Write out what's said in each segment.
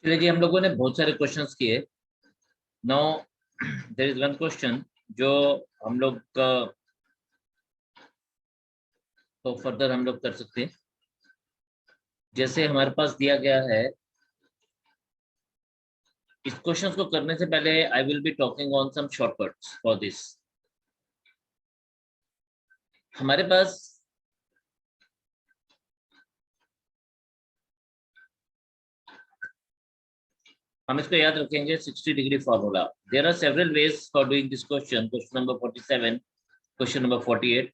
चलिए जी, हम लोगों ने बहुत सारे क्वेश्चंस किए। Now there is one question जो हम लोग तो फर्दर हम लोग कर सकते हैं। जैसे हमारे पास दिया गया है, इस क्वेश्चंस को करने से पहले I will be talking on some shortcuts for this. हमारे पास हम इसको याद रखेंगे 60 degree formula. There are several ways for doing this question, question number 47, question number 48,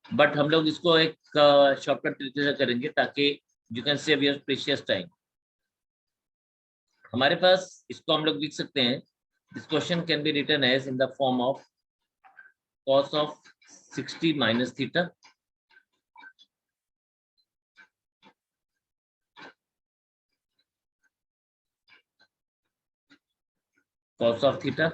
but हम लोग इसको एक शॉर्टकट तरीके से करेंगे ताकि you can save your precious time. हमारे पास इसको हम लोग लिख सकते हैं, this question can be written as in the form of cos of 60 minus theta cos of theta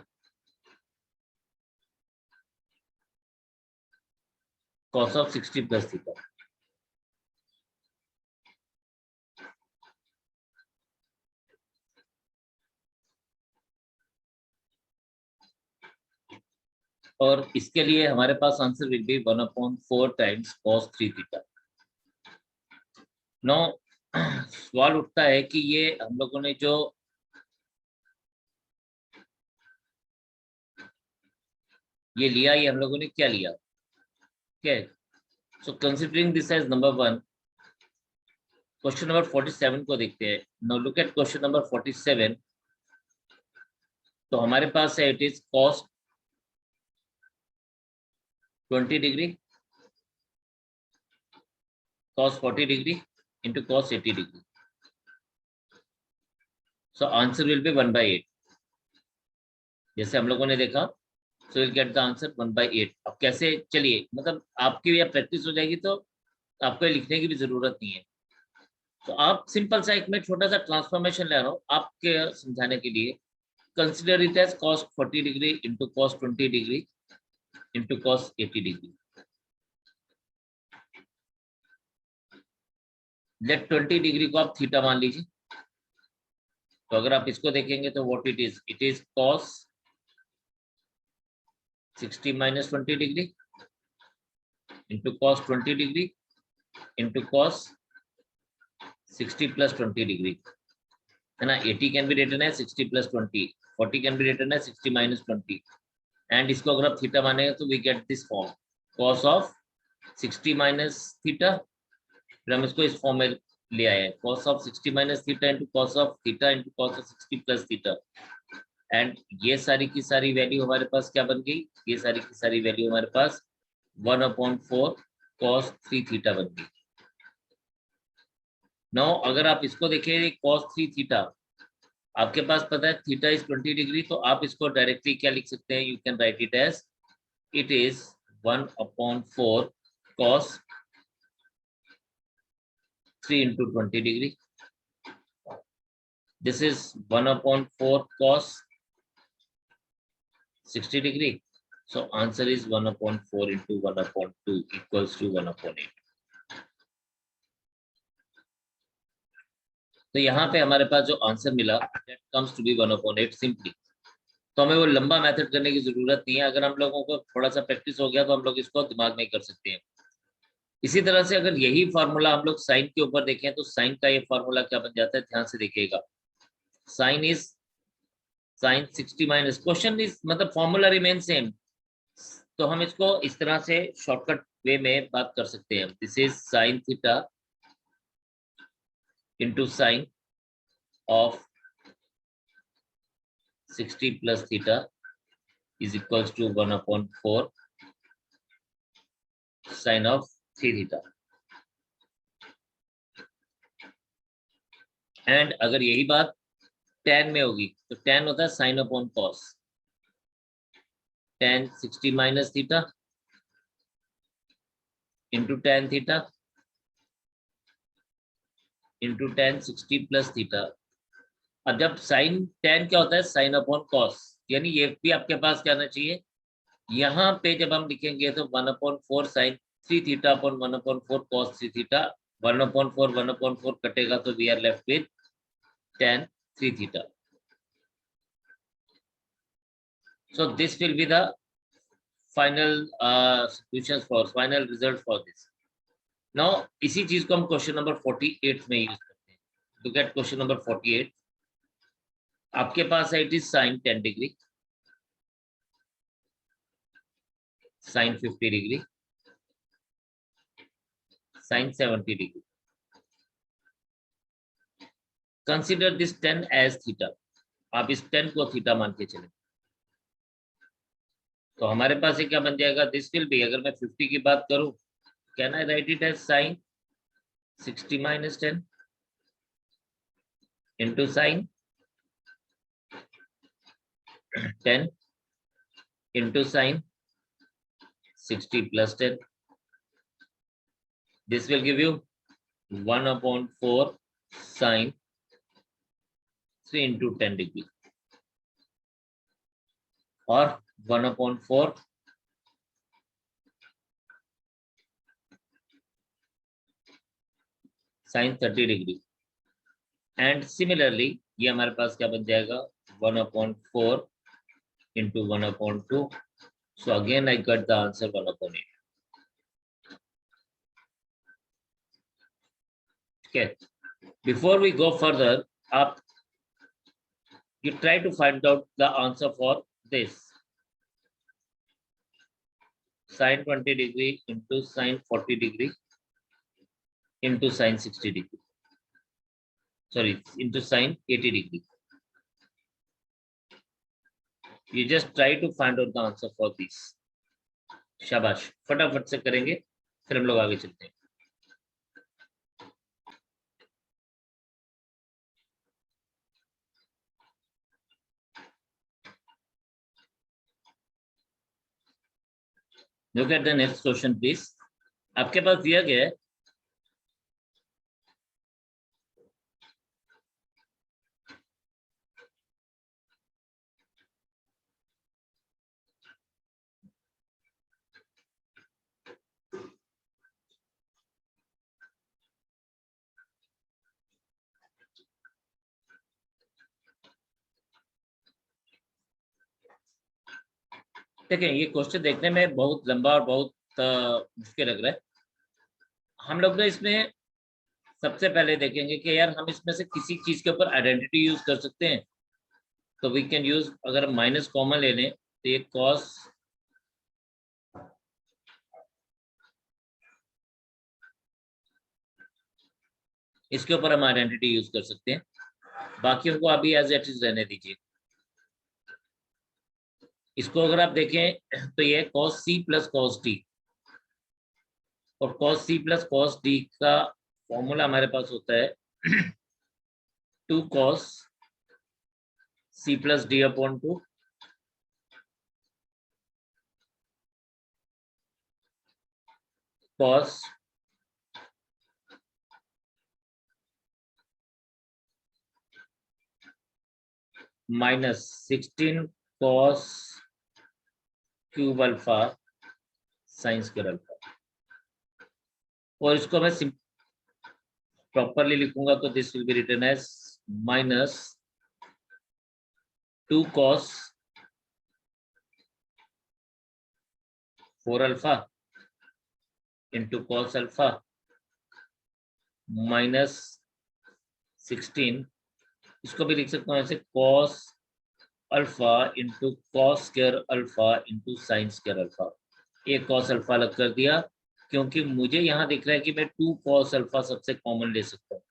cos of 60 plus theta। और इसके लिए हमारे पास answer will be 1/4 times cos 3 theta. No सवाल उठता है कि ये हम लोगों ने जो ये लिया, ये हम लोगों ने क्या लिया? Okay, so considering this as number 1, question number 47 को देखते हैं। Now look at question number 47। तो हमारे पास है, it is cos 20 degree cos 40 degree into cos 80 degree. So answer will B 1/8। जैसे हम लोगों ने देखा, so will get the answer 1/8। अब कैसे, चलिए, मतलब आपकी या प्रैक्टिस हो जाएगी तो आपको लिखने की भी जरूरत नहीं है। तो आप सिंपल सा एक मैं छोटा सा ट्रांसफॉर्मेशन ले रहा हूँ आपके समझाने के लिए। Consider it as cos 40 degree into cos 20 degree into cos 80 degree. Let 20 degree को आप थीटा मान लीजिए। तो अगर आप इसको देखेंगे तो what it is cos 60 minus 20 degree into cos 20 degree into cos 60 plus 20 degree, है ना। 80 कैन बी रिटन है 60 plus 20, 40 कैन बी रिटन है 60 minus 20, एंड इसको अगर आप थीटा मानेंगे तो we get this form cos of 60 minus theta. फिर हम इसको इस फॉर्म में ले आए हैं, cos of 60 minus theta into cos of theta into cos of 60 plus theta. And ये सारी की सारी वैल्यू हमारे पास क्या बन गई? ये सारी की सारी वैल्यू हमारे पास 1/4 cos 3 थीटा बन गई। नो अगर आप इसको देखें cos 3 थीटा, आपके पास पता है थीटा इज 20 डिग्री, तो आप इसको डायरेक्टली क्या लिख सकते हैं? You can write it as it is 1/4 cos 3 into 20 degree. This is 1/4 cos 60 degree. So answer is 1/4 into 1/2 equals to 1/8। तो यहाँ पे हमारे पास जो आंसर मिला that comes to be 1/8 simply। तो हमें वो लंबा मेथड करने की जरूरत नहीं है। अगर हम लोगों को थोड़ा सा प्रैक्टिस हो गया तो हम लोग इसको दिमाग में कर सकते हैं। इसी तरह से अगर यही फार्मूला हम लोग साइन के ऊपर देखें तो साइन का ये फार्मूला क्या बन जाता है, ध्यान से देखिएगा। Sine is sine 60 minus, question is मतलब फॉर्मूला रिमेन सेम, तो हम इसको इस तरह से शॉर्टकट वे में बात कर सकते हैं। This is sine theta into sine of 60 plus theta is equals to 1/4 sine of 3 theta. And अगर यही बात tan में होगी तो tan होता है sine upon cos, tan 60 minus theta into tan theta into tan 60 plus theta. अब जब साइन tan क्या होता है? साइन अपॉन कॉस, यानी ये भी आपके पास क्या आना चाहिए? यहाँ पे जब हम लिखेंगे तो 1/4 sine 3 theta upon 1/4 cos 3 theta. 1/4 1/4 कटेगा तो we are left with tan 3 theta. So this will be the final solutions for final result for this. Now इसी चीज को हम क्वेश्चन नंबर 48 में यूज करते हैं. Look at question number 48. आपके पास है, it is sin 10 degree, sin 50 degree, sin 70 degree. Consider this 10 as theta. आप इस 10 को थीटा मान के चले, तो हमारे पास ये क्या बन जाएगा, दिस विल बी, अगर मैं 50 की बात करूं, can I write it as sin 60 minus 10 into sin 10 into sin 60 plus 10. This will give you 1/4 sin 3 into 10 degree, or 1/4 sin 30 degree. And similarly ये हमारे पास क्या बन जाएगा, 1/4 into 1/2. So again I got the answer 1/8. Okay, before we go further, up you try to find out the answer for this. Sin 20 degree into sin 40 degree into sin 60 degree. Sorry, into sin 80 degree. You just try to find out the answer for this. शाबाश, फटाफट से करेंगे, फिर हम लोग आगे चलते हैं. Look at the next question please. आपके पास दिया गया है, देखें ये क्वेश्चन देखने में बहुत लंबा और बहुत मुश्किल लग रहा है. हम लोग ना इसमें सबसे पहले देखेंगे कि यार हम इसमें से किसी चीज के ऊपर आइडेंटिटी यूज कर सकते हैं. तो वी कैन यूज, अगर माइनस कॉमन ले लें तो ये कॉस इसके ऊपर हम आइडेंटिटी यूज कर सकते हैं. बाकी उनको अभी एज इट इज रहने दीजिए. इसको अगर आप देखें तो ये cos c plus cos d, और cos c plus cos d का फॉर्मूला हमारे पास होता है 2 cos c plus d upon 2 cos minus 16 cos cube alpha sine square alpha. और इसको मैं प्रॉपरली लिखूंगा तो this will be written as minus 2 cos 4 alpha into cos alpha minus 16, इसको भी लिख सकता हूँ ऐसे cos alpha into cos square alpha into sine square alpha. एक cos अल्फा अलग कर दिया, क्योंकि मुझे यहाँ दिख रहा है कि मैं 2 cos अल्फा सबसे कॉमन ले सकता हूँ.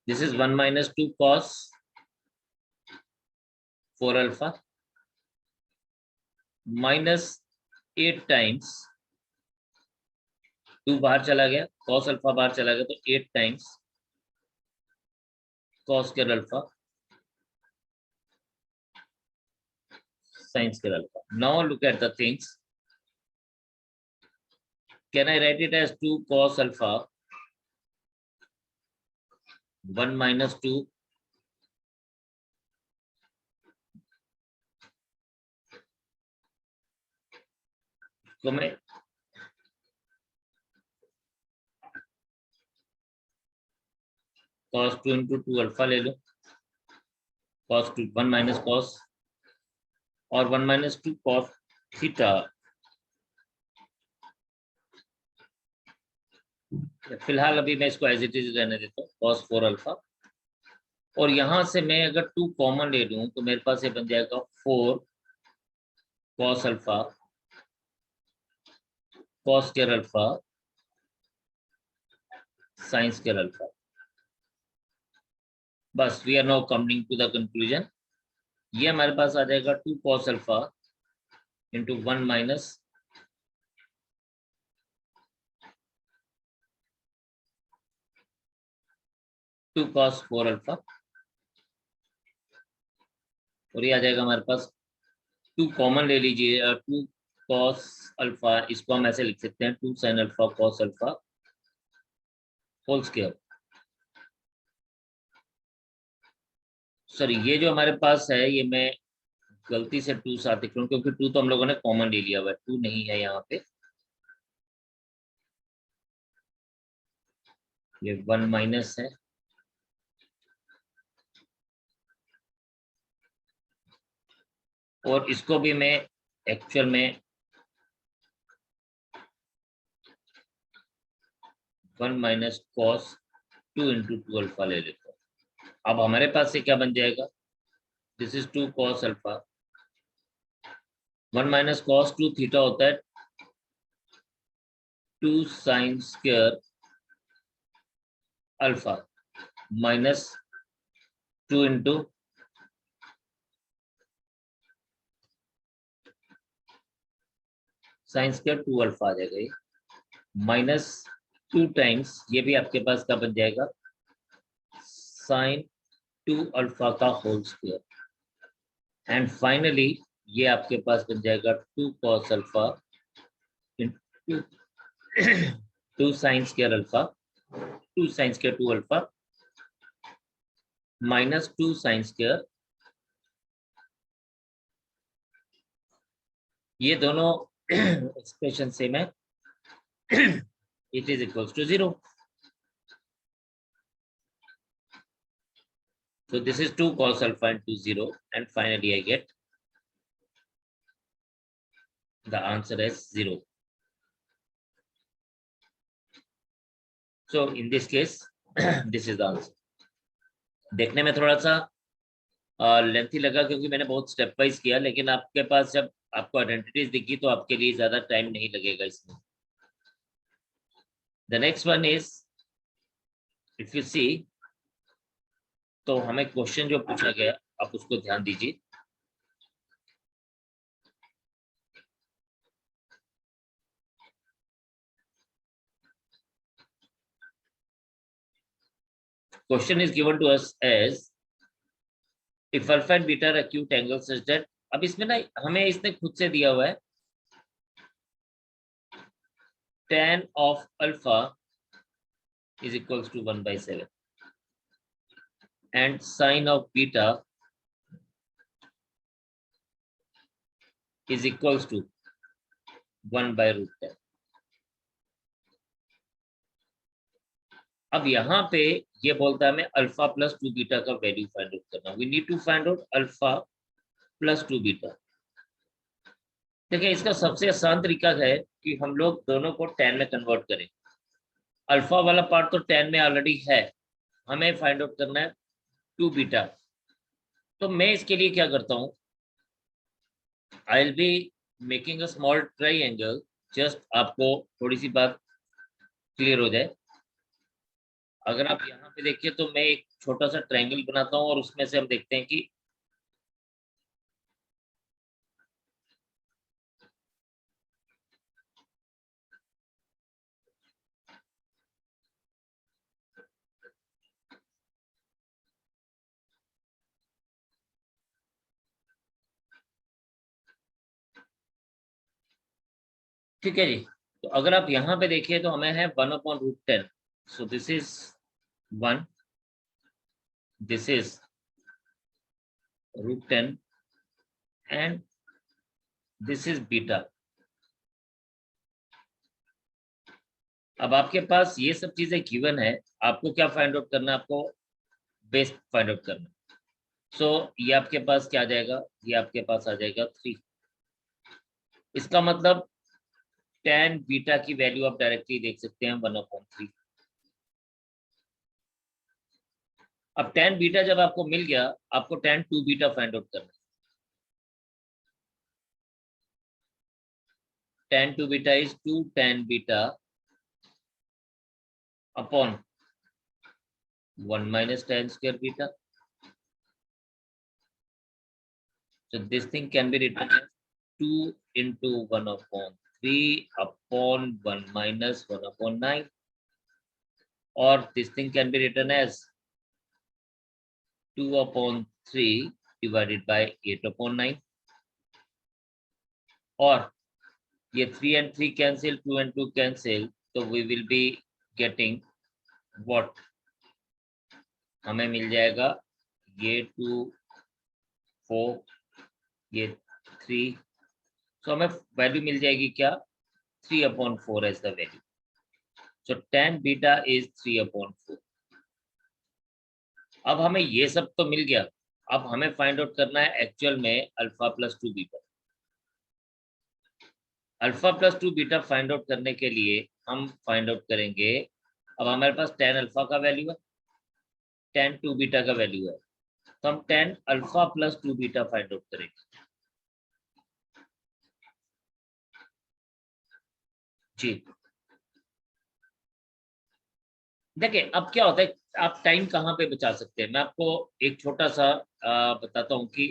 This is 1 minus 2 cos 4 alpha minus 8 times 2 बाहर चला गया, cos अल्फा बाहर चला गया, तो 8 times cos square alpha sin square alpha. Now look at the things. Can I write it as 2 cos alpha 1 minus 2 को मैं cos 2 इंटू 2 अल्फा ले लो, cos 2 1 माइनस cos और 1 माइनस 2 cos थीटा। फिलहाल अभी मैं इसको एज इट इज रहने देता हूँ, cos 4 अल्फा। और यहां से मैं अगर 2 कॉमन ले लूं तो मेरे पास ये बन जाएगा 4 cos alpha cos square alpha sin square alpha. बस we are now coming to the conclusion. ये हमारे पास आ जाएगा 2 cos alpha into 1 minus 2 cos 4 alpha, और ये आ जाएगा हमारे पास 2 कॉमन ले लीजिए, 2 cos अल्फा, इसको हम ऐसे लिख सकते हैं 2 sin alpha cos alpha whole square. Sorry, ये जो हमारे पास है ये मैं गलती से 2 साथ लिख रहा हूँ क्योंकि 2 तो हम लोगों ने कॉमन ले लिया हुआ है, 2 नहीं है यहाँ पे। ये 1 माइनस है, और इसको भी मैं एक्चुअल में 1 माइनस cos 2 इंटू 2 अल्फा ले लेता हूँ। अब हमारे पास से क्या बन जाएगा, this is 2 cos alpha, 1 minus cos 2 theta होता है 2 sin square alpha minus 2 into sine square 2 alpha आ जाएगा, ये माइनस 2 टाइम्स ये भी आपके पास का बन जाएगा साइन 2 अल्फा का होल स्क्वायर। एंड फाइनली ये आपके पास बन जाएगा 2 cos alpha into 2 sine square alpha, 2 sine square 2 alpha minus 2 sine square, ये दोनों एक्सप्रेशन सेम है, it is equals to 0. So this is 2 cos alpha into 0, and finally I get the answer as 0. So in this case this is the answer. देखने में थोड़ा सा lengthy लगा क्योंकि मैंने बहुत स्टेप वाइज किया, लेकिन आपके पास जब आपको आइडेंटिटीज दिखी तो आपके लिए ज्यादा टाइम नहीं लगेगा इसमें। The next one is, if you see, तो हमें क्वेश्चन जो पूछा गया आप उसको ध्यान दीजिए। Question is given to us as if alpha and beta are acute angle such that, अब इसमें ना हमें इसने खुद से दिया हुआ है tan of alpha is equals to 1/7 and sin of beta is equals to 1/√10। अब यहाँ पे ये बोलता है हमें अल्फा प्लस 2 बीटा का वैल्यू फाइंड आउट करना। We need to find out alpha plus 2 beta. देखिए इसका सबसे आसान तरीका है कि हम लोग दोनों को tan में कन्वर्ट करें। अल्फा वाला पार्ट तो tan में ऑलरेडी है, हमें फाइंड आउट करना है 2 बीटा। तो मैं इसके लिए क्या करता हूँ, आई will be making a small triangle, just आपको थोड़ी सी बात क्लियर हो जाए। अगर आप यहाँ पे देखिए तो मैं एक छोटा सा ट्रायंगल बनाता हूँ और उसमें से हम देखते हैं कि ठीक है जी। तो अगर आप यहाँ पे देखिए तो हमें है 1/√10। सो this is 1, this is √10 and this is beta. अब आपके पास ये सब चीजें गिवन है, आपको क्या फाइंड आउट करना है, आपको बेस फाइंड आउट करना। सो ये आपके पास क्या आ जाएगा, ये आपके पास आ जाएगा 3। इसका मतलब tan बीटा की वैल्यू आप डायरेक्टली देख सकते हैं 1/3। अब tan बीटा जब आपको मिल गया, आपको tan 2 बीटा फाइंड आउट करना है। tan 2 beta is 2 tan beta upon 1 minus tan square beta. So this thing can be written as 2 into 1/3 upon 1 minus 1/9, or this thing can be written as 2/3 divided by 8/9, or ये 3 and 3 cancel, 2 and 2 cancel, so we will be getting what? हमें मिल जाएगा ये 2, 4, ये 3, तो हमें value मिल जाएगी क्या? 3/4 as the value. So tan beta is 3/4. अब हमें ये सब तो मिल गया, अब हमें फाइंड आउट करना है एक्चुअल में alpha plus 2 beta. Alpha plus 2 beta find out करने के लिए हम फाइंड आउट करेंगे, अब हमारे पास tan अल्फा का वैल्यू है, tan 2 बीटा का वैल्यू है, तो हम tan alpha plus 2 beta find out करेंगे जी। देखिए अब क्या होता है, आप टाइम कहाँ पे बचा सकते हैं, मैं आपको एक छोटा सा बताता हूँ कि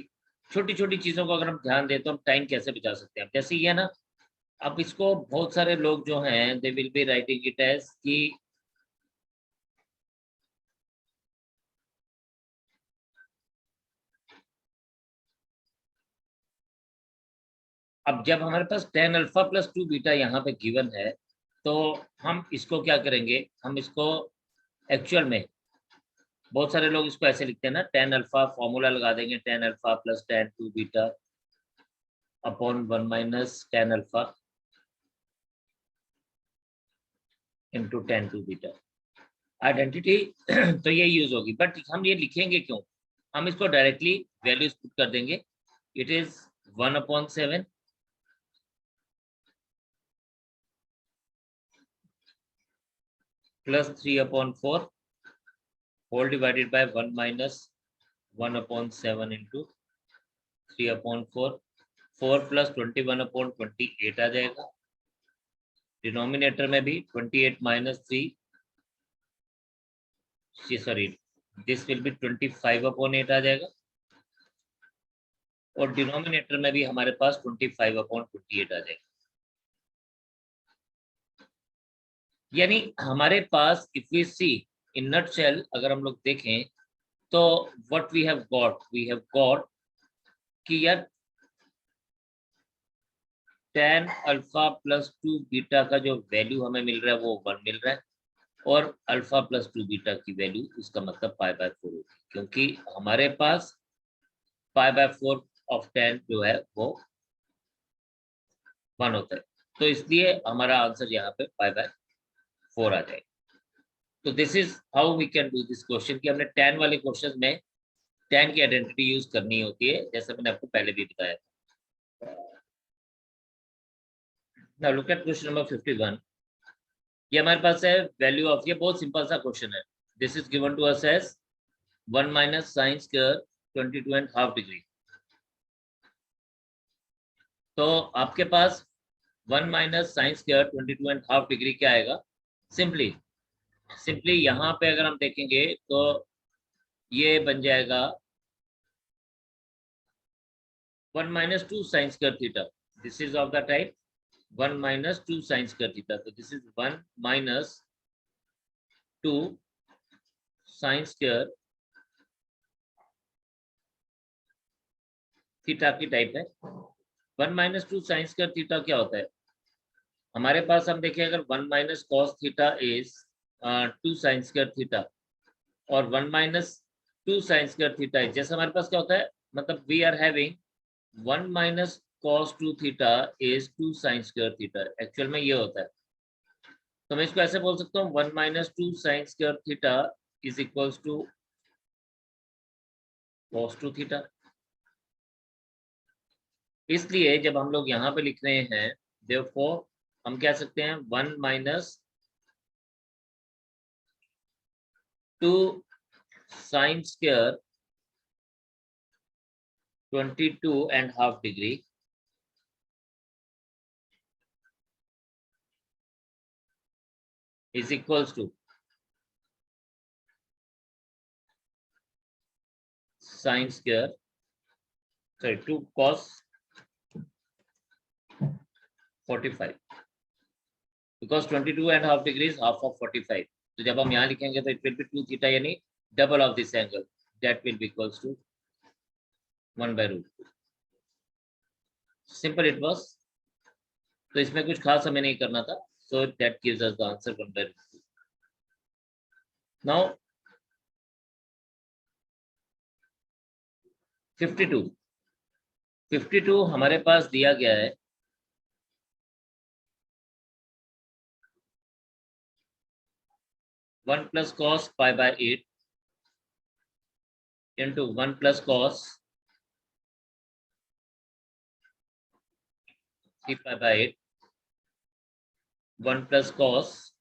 छोटी छोटी चीजों को अगर हम ध्यान दें तो हम टाइम कैसे बचा सकते हैं। जैसे ये ना, अब इसको बहुत सारे लोग जो हैं they will be writing it as कि अब जब हमारे पास tan अल्फा प्लस 2 बीटा यहाँ पे गिवन है, तो हम इसको क्या करेंगे, हम इसको एक्चुअल में बहुत सारे लोग इसको ऐसे लिखते हैं ना, tan अल्फा फॉर्मूला लगा देंगे, tan alpha plus tan 2 beta upon 1 minus tan alpha into tan 2 beta identity. तो ये यूज होगी, बट हम ये लिखेंगे क्यों, हम इसको डायरेक्टली वैल्यूज पुट कर देंगे। It is 1/7 plus 3/4 whole divided by 1 minus 1/7 into 3/4, 4 plus 21/28 आ जाएगा। डिनोमिनेटर में भी 28 minus 3, sorry this will be 25/8 आ जाएगा, और डिनोमिनेटर में भी हमारे पास 25/28 आ जाएगा। यानी हमारे पास if we see in nutshell अगर हम लोग देखें तो व्हाट वी हैव गॉट कि यार tan अल्फा प्लस 2 बीटा का जो वैल्यू हमें मिल रहा है वो 1 मिल रहा है, और अल्फा प्लस 2 बीटा की वैल्यू इसका मतलब π/4 होगी, क्योंकि हमारे पास π/4 ऑफ tan जो है वो 1 होता है, तो इसलिए हमारा आंसर यहाँ पे π/4 आ जाएगा। तो this is how we can do this question कि हमने tan वाले क्वेश्चन में tan की आइडेंटिटी यूज करनी होती है, जैसे मैंने आपको पहले भी बताया था। Now look at question number 51। ये हमारे पास है वैल्यू ऑफ, ये बहुत सिंपल सा क्वेश्चन है। This is given to us as 1 minus sine square 22.5 degree. तो आपके पास 1 माइनस साइन स्क्वायर 22.5 डिग्री क्या आएगा, सिंपली यहाँ पे अगर हम देखेंगे तो ये बन जाएगा 1 minus 2 sine square theta. This is of the type 1 minus 2 sine square theta, तो this is 1 minus 2 sine square theta की टाइप है। 1 माइनस 2 साइन स्क्वायर थीटा क्या होता है, हमारे पास हम देखें अगर 1 minus cos theta is 2 sine square theta, और 1 minus 2 sine square theta is, जैसे हमारे पास क्या होता है, मतलब we are having 1 minus cos 2 theta is 2 sine square theta, actual में ये होता है। तो मैं इसको ऐसे बोल सकता हूँ 1 minus 2 sine square theta is equals to cos 2 theta. इसलिए जब हम लोग यहाँ पे लिख रहे हैं therefore हम कह सकते हैं 1 minus 2 sin square 22.5 degree is equals to sin square, sorry, 2 cos 45 because 22.5 degree is half of 45. तो जब हम यहाँ लिखेंगे तो it will be 2 theta यानी double of this angle, that will be equals to 1 by root 2. Simple it was. तो इसमें कुछ खास हमें नहीं करना था, so that gives us the answer 1 by root 2. Now 52 हमारे पास दिया गया है 1 plus cos pi by 8 into 1 plus cos 3 pi by 8, 1 plus cos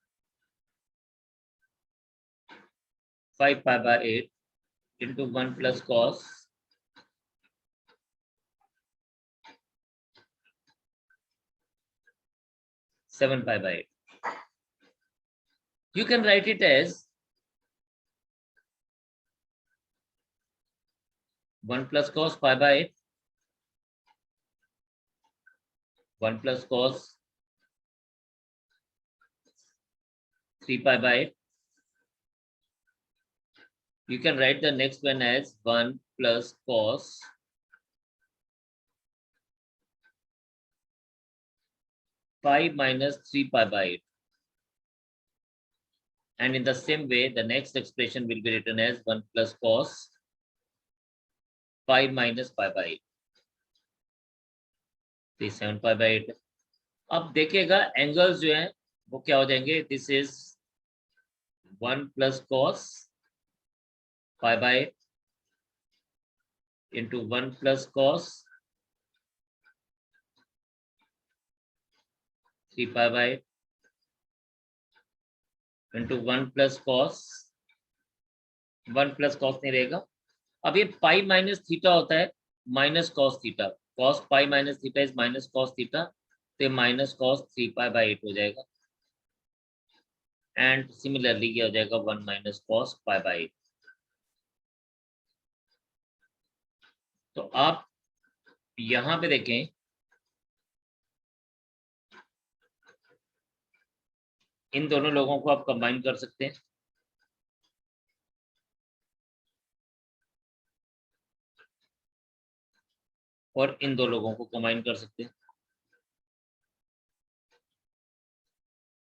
5 pi by 8 into 1 plus cos 7 pi by 8. You can write it as 1 plus cos pi by 8, 1 plus cos 3 pi by 8. You can write the next one as 1 plus cos 5 minus 3 pi by 8. And in the same way, the next expression will be written as 1 plus cos 5 minus pi by 8. 7 pi by 8. अब देखिएगा angles जो हैं वो क्या हो जाएंगे. This is 1 plus cos pi by 8 into 1 plus cos 3 pi by 8 into 1 plus cos 1 plus cos नहीं रहेगा. अब ये पाई माइनस थीटा होता है minus cos theta. Cos pi minus theta is minus cos theta, तो माइनस कॉस 3 पाई बाई 8 हो जाएगा. And similarly ये हो जाएगा 1 माइनस कॉस पाई बाई 8. तो आप यहां पे देखें इन दोनों लोगों को आप कंबाइन कर सकते हैं. और इन दो लोगों को कंबाइन कर सकते हैं.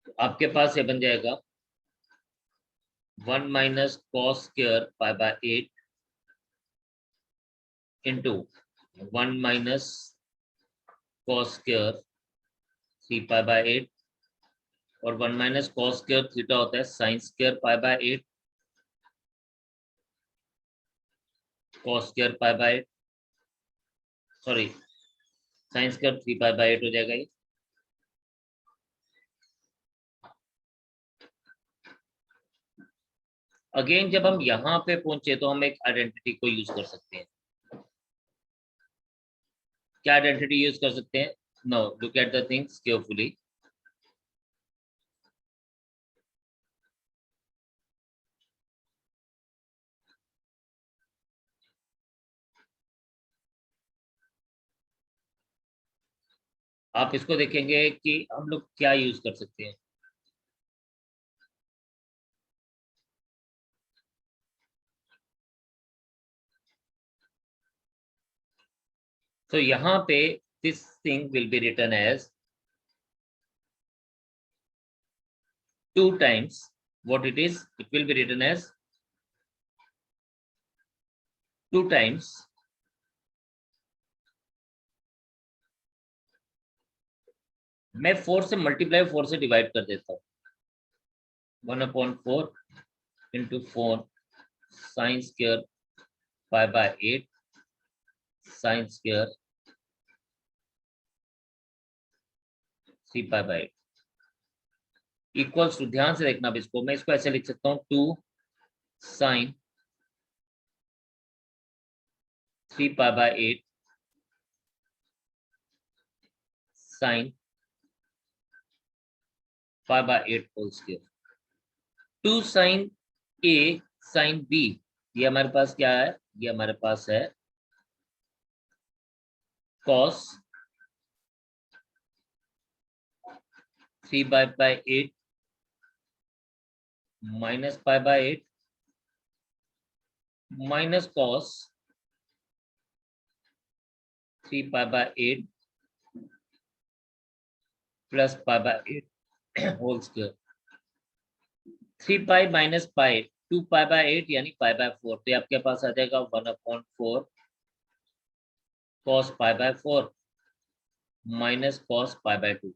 तो आपके पास ये बन जाएगा 1 minus cos square pi by 8 into 1 minus cos square 3 pi by 8 और 1 माइनस कॉस स्क्वायर थीटा होता है sign square pi by 8 cos square pi by 8, sorry sine square 3 pi by 8 हो जाएगा ये. अगेन जब हम यहाँ पे पहुंचे तो हम एक आइडेंटिटी को यूज कर सकते हैं. क्या आइडेंटिटी यूज कर सकते हैं? No, look at the things carefully. आप इसको देखेंगे कि हम लोग क्या यूज कर सकते हैं. तो यहाँ पे this thing will be written as 2 times what it is. It will be written as 2 times मैं 4 से मल्टीप्लाई 4 से डिवाइड कर देता हूँ. 1/4 into 4 sine square pi by 8 sine square 3 pi by 8 equals to, ध्यान से देखना अब इसको, मैं इसको ऐसे लिख सकता हूँ 2 sine 3 pi by 8 sine pi by 8 whole square. 2 sine A sine B, ये हमारे पास क्या है, ये हमारे पास है cos 3 by 8 minus pi by 8 minus cos 3 pi by 8 plus pi by 8 whole square. 3 पाई माइनस पाई 2 पाई बाय 8 यानी पाई बाय 4, तो आपके पास आ जाएगा 1/4 cos pi by 4 minus cos pi by 2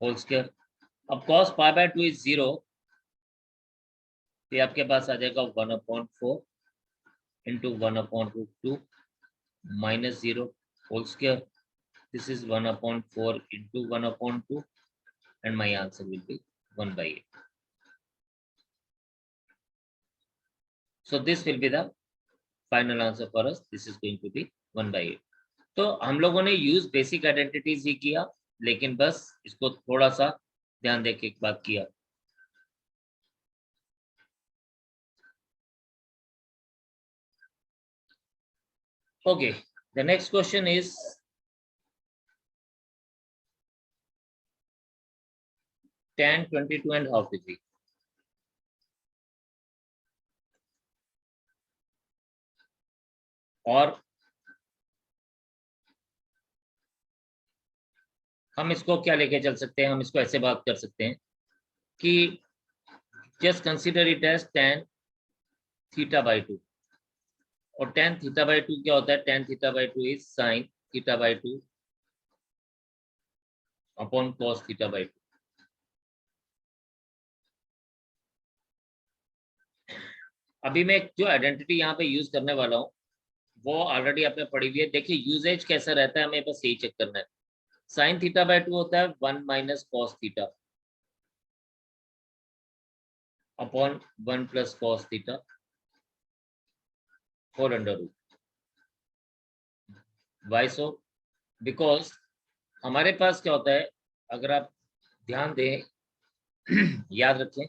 whole square. अब cos पाई बाय 2 इज 0, तो आपके पास आ जाएगा 1/4 into 1/√2 minus 0 whole square. This is 1/4 into 1/2 and my answer will be 1/8. So this will be the final answer for us. This is going to be 1/8. तो हम लोगों ने यूज बेसिक आइडेंटिटीज ही किया, लेकिन बस इसको थोड़ा सा ध्यान देके एक बात किया। Okay, the next question is tan 22.5 degree. और हम इसको क्या लेके चल सकते हैं, हम इसको ऐसे बात कर सकते हैं कि just consider it as tan θ/2, और tan θ/2 क्या होता है, tan θ/2 is sin θ/2 upon cos θ/2। अभी मैं जो आइडेंटिटी यहाँ पे यूज करने वाला हूँ वो ऑलरेडी आपने पढ़ी हुई है। देखिए यूजेज कैसा रहता है, हमें बस यही चेक करना है। sin θ/2 होता है 1 minus cos theta upon 1 plus cos theta whole under root. Why so? Because हमारे पास क्या होता है, अगर आप ध्यान दें याद रखें,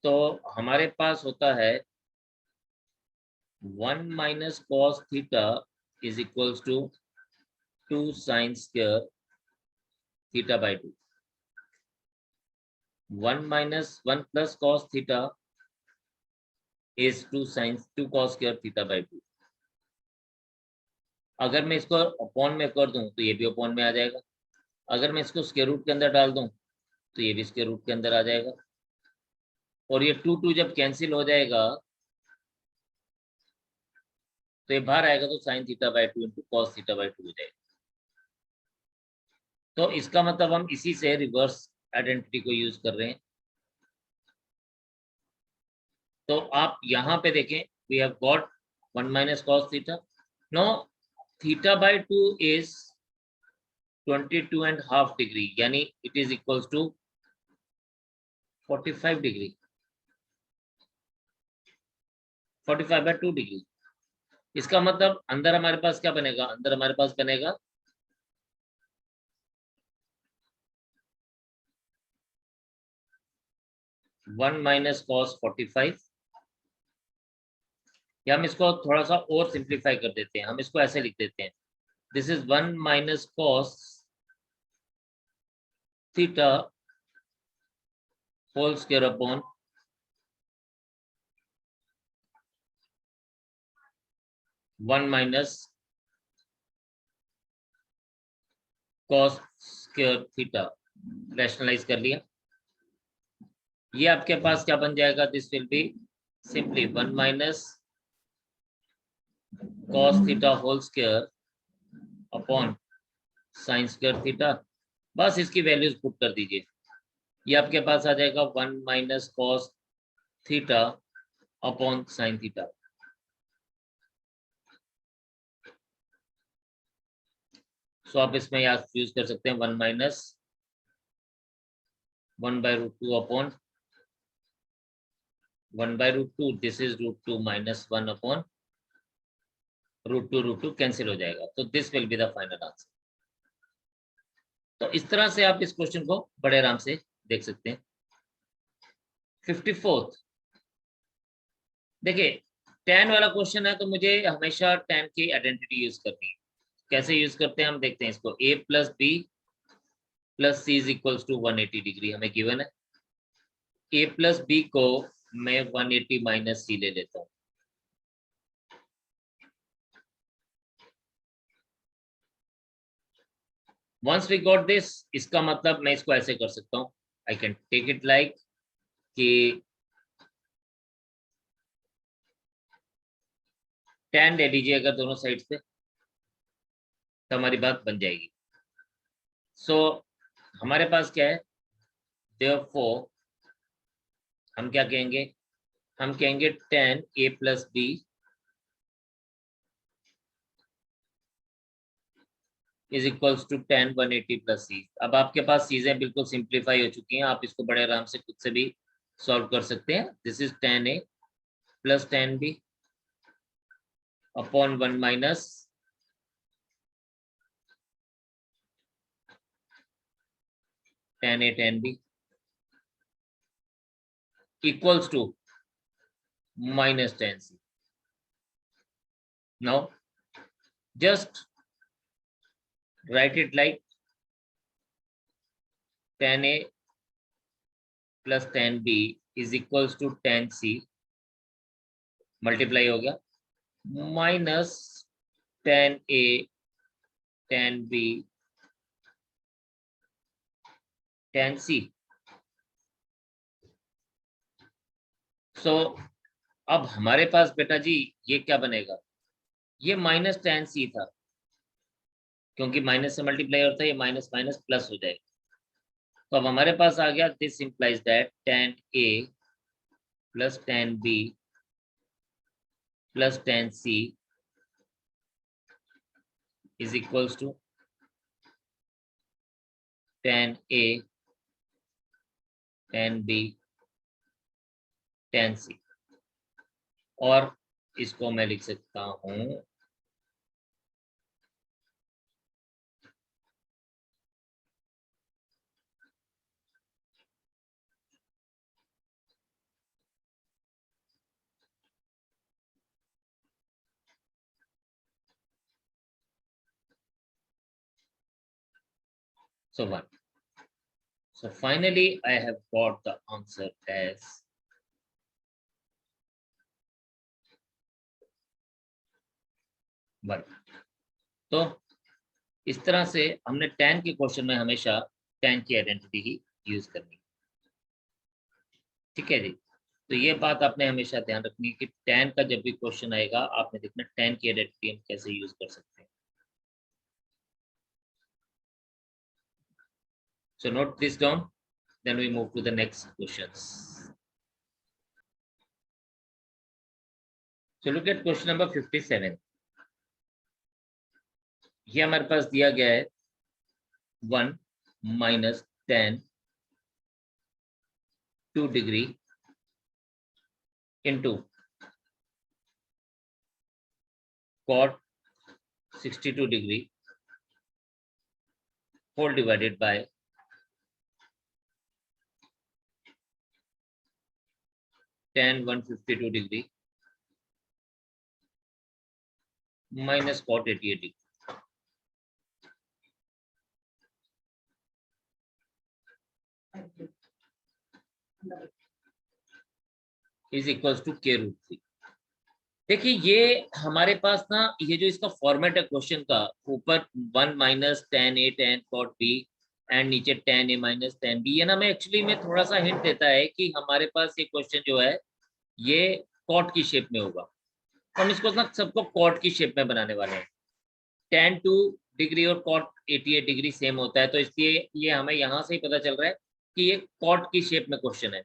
तो हमारे पास होता है 1 minus cos theta is equals to 2 sine square θ/2। 1 minus 1 plus cos theta is 2 cos square θ/2। अगर मैं इसको अपॉन में कर दूं तो ये भी अपॉन में आ जाएगा, अगर मैं इसको स्क्वायर रूट के अंदर डाल दूं तो ये भी स्क्वायर रूट के अंदर आ जाएगा, और ये 2 जब कैंसिल हो जाएगा तो ये बाहर आएगा, तो sin θ/2 इंटू cos θ/2 हो जाएगा। तो इसका मतलब हम इसी से रिवर्स आइडेंटिटी को यूज कर रहे हैं। तो आप यहाँ पे देखें, we have got 1 minus cos theta. No, θ/2 is 22.5 degree, यानी it is equals to 45 degree, 45/2 degree. इसका मतलब अंदर हमारे पास क्या बनेगा, अंदर हमारे पास बनेगा 1 माइनस cos 45, या हम इसको थोड़ा सा और सिंप्लीफाई कर देते हैं, हम इसको ऐसे लिख देते हैं, this is 1 minus cos theta whole square upon 1 minus cos square theta. Rationalise कर लिया, ये आपके पास क्या बन जाएगा, this will be simply 1 minus cos theta whole square upon sin square theta. बस इसकी वैल्यूज पुट कर दीजिए, ये आपके पास आ जाएगा 1 minus cos theta upon sin theta. So आप इसमें यहाँ यूज कर सकते हैं 1 minus 1/√2 upon 1/√2, this is √2 minus 1 upon √2 cancel हो जाएगा, तो this will be the final answer. तो इस तरह से आप इस क्वेश्चन को बड़े आराम से देख सकते हैं। 54th, देखिए tan वाला क्वेश्चन है तो मुझे हमेशा tan की आइडेंटिटी यूज करनी है। कैसे यूज करते हैं हम देखते हैं इसको। a plus B plus C is equals to 180 degree हमें गिवन है। a प्लस बी को मैं 180 माइनस सी ले लेता हूँ। वंस वी गॉट दिस, इसका मतलब मैं इसको ऐसे कर सकता हूँ, I can take it like कि tan ले लीजिए अगर दोनों साइड से, तो हमारी बात बन जाएगी। सो हमारे पास क्या है, therefore हम क्या कहेंगे, हम कहेंगे tan a plus B is equals to tan 180 plus C. अब आपके पास चीजें बिल्कुल सिंप्लीफाई हो चुकी हैं, आप इसको बड़े आराम से खुद से भी सॉल्व कर सकते हैं। This is tan a plus tan b upon 1 minus tan a tan b equals to minus tan c. Now just write it like tan a plus tan b is equals to tan c, multiply हो गया, minus tan a tan b tan c। सो अब हमारे पास बेटा जी ये क्या बनेगा, ये minus tan c था, क्योंकि माइनस से मल्टीप्लाई होता है, ये माइनस माइनस प्लस हो जाएगा। तो अब हमारे पास आ गया, this implies that tan a plus tan b plus tan c is equals to tan a tan b tan c। और इसको मैं लिख सकता हूं so 1. So finally I have got the answer as 1. तो इस तरह से हमने tan के क्वेश्चन में हमेशा tan की आइडेंटिटी ही यूज करनी, ठीक है जी। तो ये बात आपने हमेशा ध्यान रखनी है कि tan का जब भी क्वेश्चन आएगा आपने देखना tan की आइडेंटिटी हम कैसे यूज कर सकते हैं। So note this down, then we move to the next questions. So look at question number 57. ये हमारे पास दिया गया है 1 minus tan 2 degree into cot 62 degree whole divided by tan 152 degree minus cot 88 degree is equals to k√3। देखिए ये हमारे पास ना, ये जो इसका फॉर्मेट है क्वेश्चन का, ऊपर 1 minus tan a tan cot b and नीचे tan a minus tan b, ये ना मैं एक्चुअली में थोड़ा सा हिंट देता है कि हमारे पास ये क्वेश्चन जो है ये कॉट की शेप में होगा। हम इसको ना सबको कॉट की शेप में बनाने वाले हैं। tan 2 डिग्री और cot 88 डिग्री सेम होता है, तो इसलिए ये हमें यहाँ से ही पता चल रहा है कि ये कॉट की शेप में क्वेश्चन है।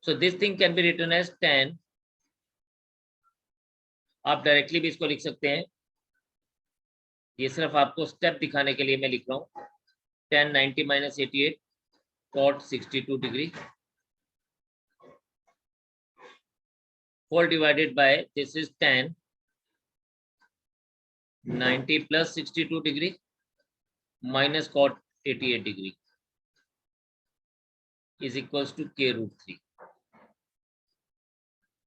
So this thing can be written as tan, आप डायरेक्टली भी इसको लिख सकते हैं ये सिर्फ आपको स्टेप दिखाने के लिए मैं लिख रहा हूँ। tan 90 minus 88 cot 62 degree whole divided by this is tan 90 plus 62 degree minus cot 88 degree is equals to k root 3.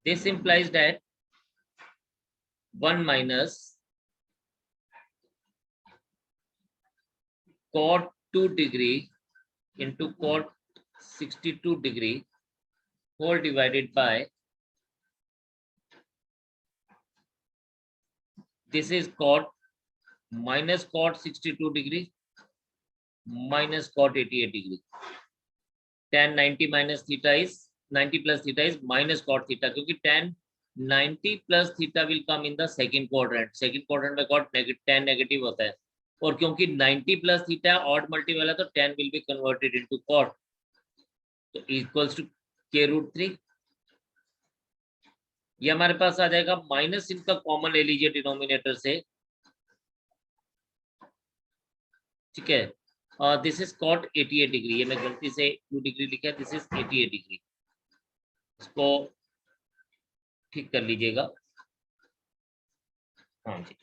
This implies that 1 minus cot 2 degree into cot 62 degree whole divided by this is cot minus cot 62 degree minus cot 88 degree. tan 90 minus theta is 90 plus theta is minus cot theta, क्योंकि tan 90 plus theta will come in the second quadrant. Second quadrant में cot tan negative होता है, और क्योंकि 90 plus theta odd multiple है तो tan will be converted into cot, तो equals to k root 3. ये हमारे पास आ जाएगा, माइनस इनका कॉमन ले लीजिए डिनोमिनेटर से, ठीक है। दिस इज कॉट 88 डिग्री, ये मैं गलती से 2 डिग्री लिखा है, दिस इज 88 डिग्री, इसको ठीक कर लीजिएगा। हाँ जी,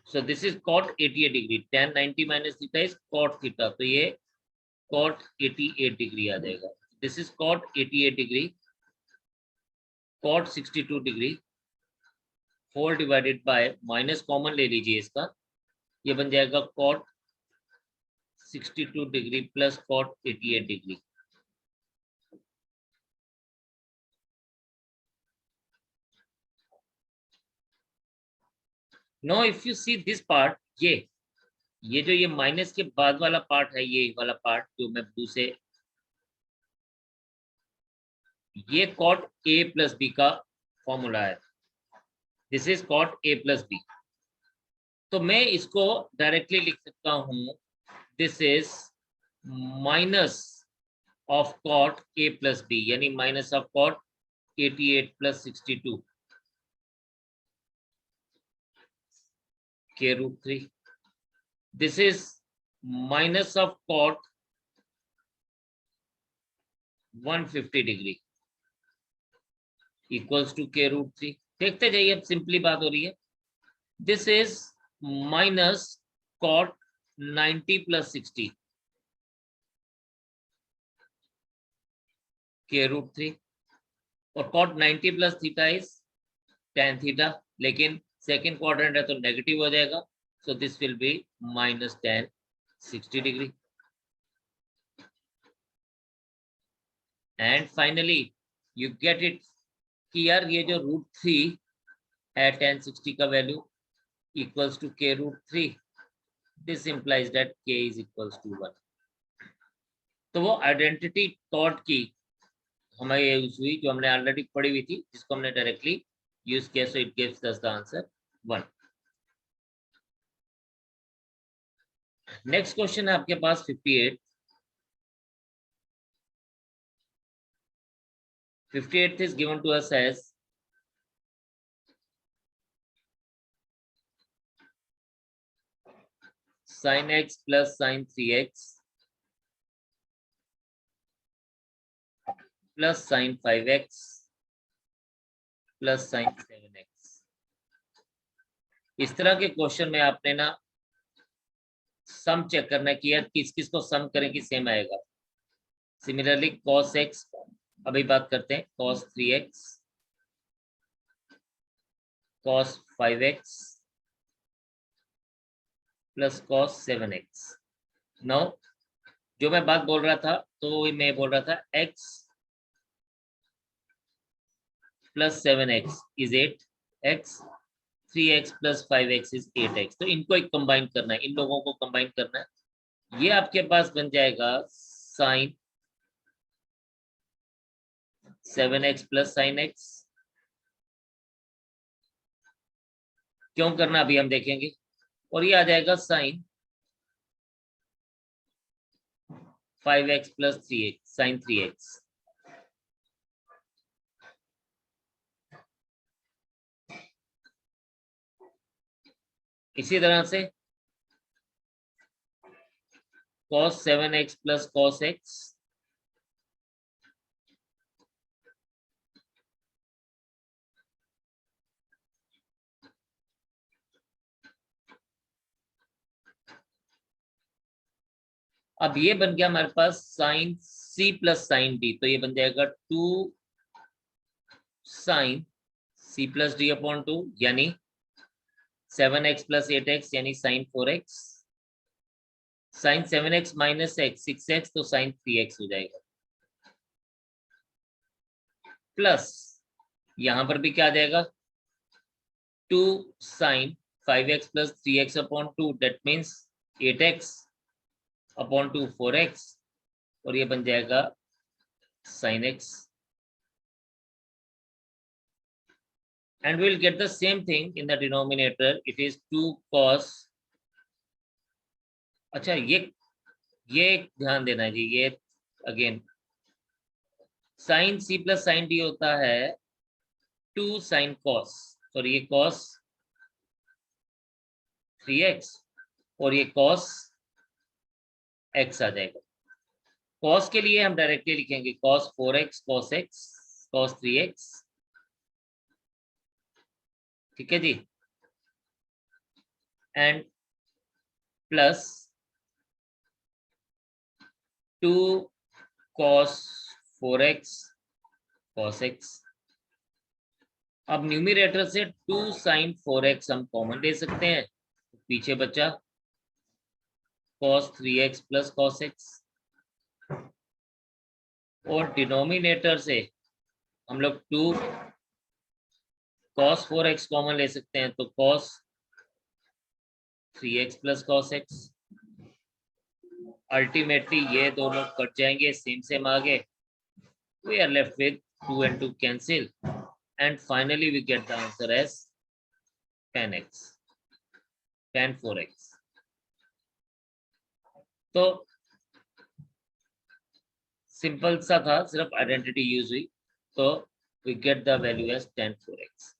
so this is cot 88 degree, tan 90 minus theta is cot theta, तो ये कॉट 88 डिग्री आ जाएगा। This is cot 88 degree cot 62 degree whole divided by, minus common ले लीजिए इसका, ये बन जाएगा cot 62 degree plus cot 88 degree. Now if you see this part, ये जो ये माइनस के बाद वाला पार्ट है, ये वाला पार्ट जो मैं ब्लू से, ये cot a plus b का फॉर्मूला है, this is cot a plus b, तो मैं इसको डायरेक्टली लिख सकता हूं, this is minus of cot a plus b, यानी minus of cot 88 plus 62 k root 3. This is minus of cot 150 degree equals to k root 3. देखते जाइए, अब सिंपली बात हो रही है। This is minus cot 90 plus 60 k root 3, और cot 90 plus theta is tan theta, लेकिन सेकेंड क्वाड्रेंट है तो नेगेटिव हो जाएगा, so this will be minus tan 60 degree. And finally you get it कि यार ये जो रूट 3 है tan 60 का value equals to k root 3, this implies that k is equals to 1. तो वो आइडेंटिटी टॉट की हमें ये यूज हुई जो हमने ऑलरेडी पढ़ी हुई थी, जिसको हमने डायरेक्टली यूज किया, so it gives us the answer 1. Next question है आपके पास 58. 58th is given to us as sin x plus sin 3x plus sin 5x plus sin 7x. इस तरह के क्वेश्चन में आपने ना सम चेक करना है कि यार किस किस को सम करें कि सेम आएगा। सिमिलरली cos x, अभी बात करते हैं cos 3x cos 5x plus cos 7x. Now जो मैं बात बोल रहा था तो मैं बोल रहा था x plus 7x is 8x, 3x plus 5x is 8x. तो इनको एक कंबाइन करना है, इन लोगों को कंबाइन करना है। ये आपके पास बन जाएगा sign 7x plus sign x. क्यों करना अभी हम देखेंगे, और ये आ जाएगा sign 5x plus 3x sign 3x. इसी तरह से cos 7x plus cos x, अब ये बन गया हमारे पास sine c plus sine d, तो ये बन जाएगा 2 sine c plus d upon 2, यानी 7x प्लस 8x यानी sign 4x, sign 7x minus x 6x, तो साइन 3x हो जाएगा, प्लस यहां पर भी क्या आ जाएगा 2 sine 5x plus 3x upon 2, that means 8x upon 2 4x, और ये बन जाएगा sin x, and we'll get the same thing in the denominator. It is 2 cos, अच्छा ये ध्यान देना जी, ये again sine c plus sine d होता है 2 साइन cos, सॉरी ये cos 3x और ये cos x आ जाएगा। cos के लिए हम डायरेक्टली लिखेंगे cos 4x cos x cos 3x, ठीक है जी, and plus 2 cos 4x cos x। अब न्यूमरेटर से 2 sin 4x हम कॉमन ले सकते हैं, पीछे बचा cos 3x plus cos x, और डिनोमिनेटर से हम लोग 2 cos 4x कॉमन ले सकते हैं, तो cos 3x plus cos x, ultimately ये दोनों कट जाएंगे, सेम आगे, we are left with 2 and 2 cancel, and finally we get the answer as tan x, tan 4x। तो सिंपल सा था, सिर्फ आइडेंटिटी यूज हुई, तो we get the value as tan 4x।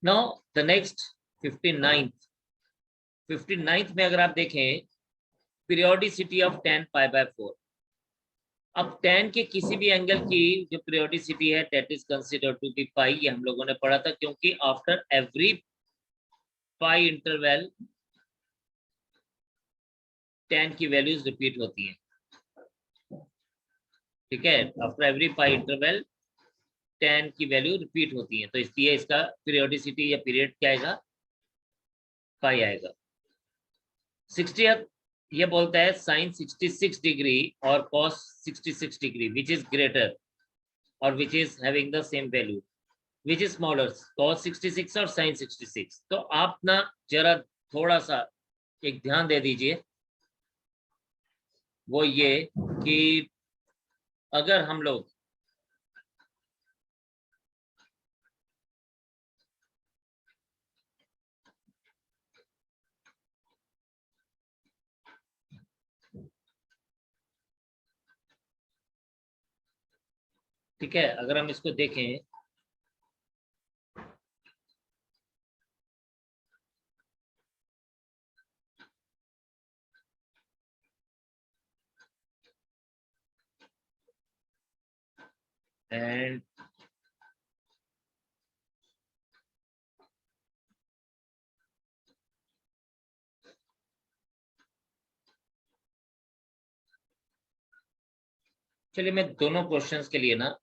Now the next 59th में अगर आप देखें periodicity of tan pi by 4, अब tan के किसी भी एंगल की जो पीरियोडिसिटी है that is considered to be pi, ये हम लोगों ने पढ़ा था, क्योंकि after every pi interval tan की वैल्यूज रिपीट होती हैं, ठीक है, after every pi interval tan की वैल्यू रिपीट होती है, तो इसलिए इसका पीरियोडिसिटी या पीरियड क्या आएगा पाई आएगा। 60th ये बोलता है साइन 66 डिग्री और cos 66 degree which is greater और which is having the same value, which is smaller, cos 66 और sin 66। तो आप ना जरा थोड़ा सा एक ध्यान दे दीजिए, वो ये कि अगर हम लोग ठीक है, अगर हम इसको देखें एंड चलिए मैं दोनों क्वेश्चंस के लिए ना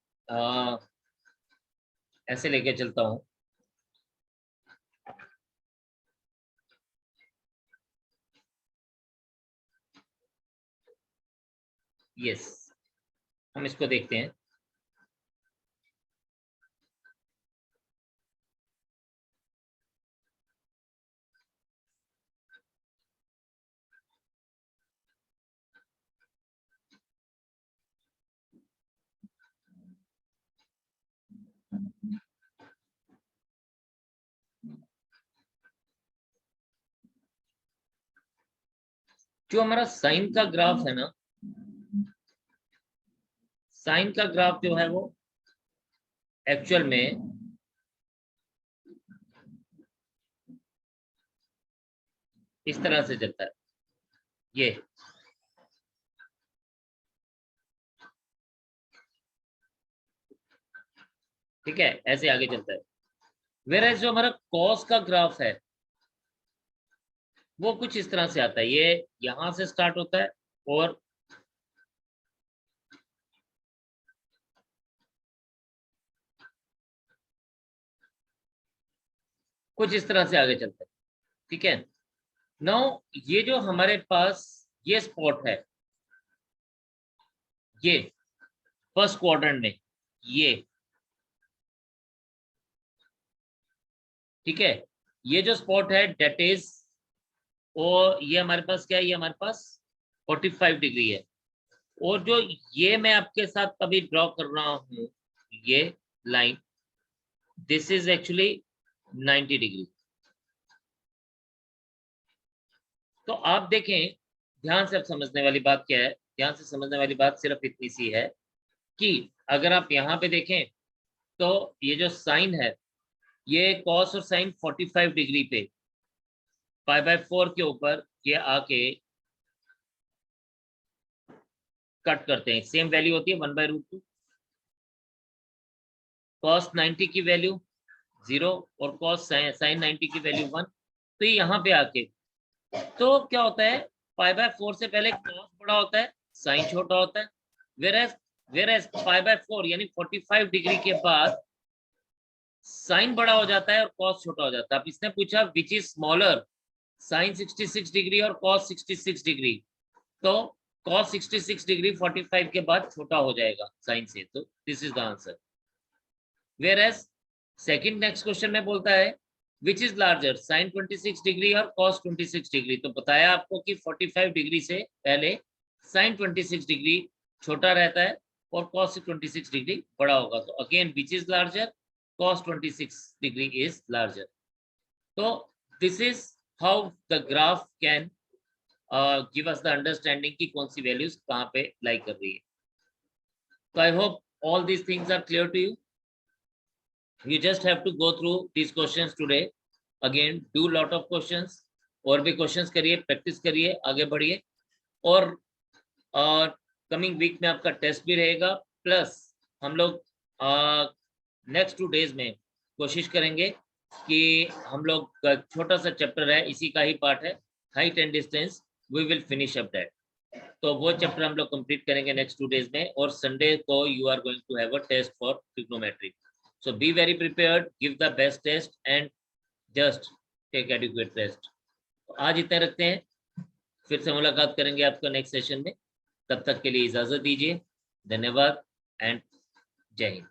ऐसे लेके चलता हूं, यस हम इसको देखते हैं। जो हमारा साइन का ग्राफ है ना, साइन का ग्राफ जो है वो एक्चुअल में इस तरह से चलता है, ये ठीक है, ऐसे आगे चलता है। वेयर जो हमारा कॉस का ग्राफ है वो कुछ इस तरह से आता है, ये यहां से स्टार्ट होता है और कुछ इस तरह से आगे चलता है। ठीक है, नाउ ये जो हमारे पास ये स्पॉट है, ये फर्स्ट क्वाड्रेंट में ये, ठीक है, ये जो स्पॉट है डेट इज, और ये हमारे पास क्या है, ये हमारे पास 45 डिग्री है। और जो ये मैं आपके साथ अभी ड्रॉ कर रहा हूं ये line, this is actually 90 degree. तो आप देखें, ध्यान से अब समझने वाली बात क्या है, ध्यान से समझने वाली बात सिर्फ इतनी सी है कि अगर आप यहाँ पे देखें तो ये जो साइन है, ये कॉस और साइन 45 डिग्री पे π/4 के ऊपर ये आके कट करते हैं। सेम वैल्यू होती है 1/√2। कॉस 90 की वैल्यू 0 और कॉस साइन 90 की वैल्यू 1। तो ये यहाँ पे आके तो क्या होता है, π/4 से पहले कॉस बड़ा होता है, साइन छोटा होता है। वेरएज π/4 यानी 45 डिग्री के बाद साइन बड़ा हो जाता है और कॉस छोटा हो जाता है। अब इसने पूछा which is smaller, sine 66 degree और कॉस 66 डिग्री। तो कॉस 66 डिग्री 45 के बाद छोटा हो जाएगा साइन से, तो this is the answer. Whereas second next question में बोलता है which is larger, sine 26 degree और कॉस 26 डिग्री। तो बताया आपको कि 45 डिग्री से पहले साइन 26 डिग्री छोटा रहता है और कॉस 26 डिग्री बड़ा होगा। तो again which is larger, cos 26 degree is larger. So this is how the graph can give us the understanding कि कौन सी values कहाँ पे lie कर रही है। So I hope all these things are clear to you. You just have to go through these questions today. Again, do lot of questions. और भी questions करिए, practice करिए, आगे बढ़िए। और कमिंग वीक में आपका टेस्ट भी रहेगा, प्लस हम लोग नेक्स्ट 2 डेज में कोशिश करेंगे कि हम लोग छोटा सा चैप्टर है, इसी का ही पार्ट है, height and distance, we will finish up that. तो वो चैप्टर हम लोग कंप्लीट करेंगे नेक्स्ट 2 डेज में, और संडे को you are going to have a test for trigonometry. So be very prepared, give the best test and just take adequate rest. तो आज इतना रखते हैं, फिर से मुलाकात करेंगे आपका नेक्स्ट सेशन में। तब तक के लिए इजाजत दीजिए, धन्यवाद एंड जय हिंद।